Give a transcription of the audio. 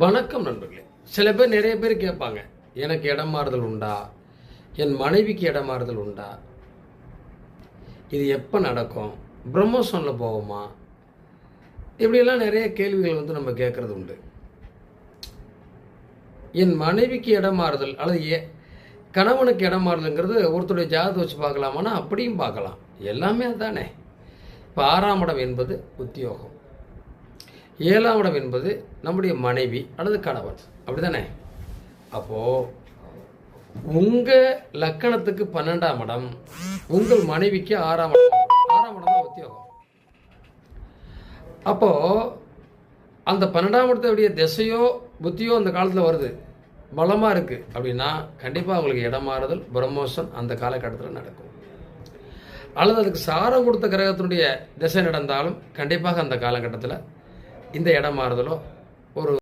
வணக்கம் நண்பர்களே. சில பேர் நிறைய பேர் கேட்பாங்க, எனக்கு இடம் மாறுதல் உண்டா, என் மனைவிக்கு இடம் மாறுதல் உண்டா, இது எப்போ நடக்கும், பிரம்மோஷனில் போவோமா, இப்படியெல்லாம் நிறைய கேள்விகள் நம்ம கேட்குறது உண்டு. என் மனைவிக்கு இடம் மாறுதல் அல்லது கணவனுக்கு இடம் மாறுதல்ங்கிறது ஒருத்தருடைய ஜாதகத்தை வச்சு பார்க்கலாமான்னா அப்படியும் பார்க்கலாம். எல்லாமே அதுதானே. இப்போ 6ஆம் இடம் என்பது உத்தியோகம், 7ஆம் இடம் என்பது நம்முடைய மனைவி அல்லது கணவன், அப்படிதானே. அப்போது உங்கள் லக்கணத்துக்கு 12ஆம் இடம், உங்கள் மனைவிக்கு 6ஆம் இடம். 6ஆம் இடம் தான் உத்தியோகம். அப்போது அந்த 12ஆம் இடத்துடைய திசையோ புத்தியோ அந்த காலத்தில் வருது, பலமாக இருக்குது அப்படின்னா கண்டிப்பாக அவங்களுக்கு இடம் மாறுதல், பிரம்மோஷன் அந்த காலகட்டத்தில் நடக்கும். அல்லது அதுக்கு சாரம் கொடுத்த கிரகத்தினுடைய திசை நடந்தாலும் கண்டிப்பாக அந்த காலகட்டத்தில் இந்த இடம் மாறுதலோ ஒரு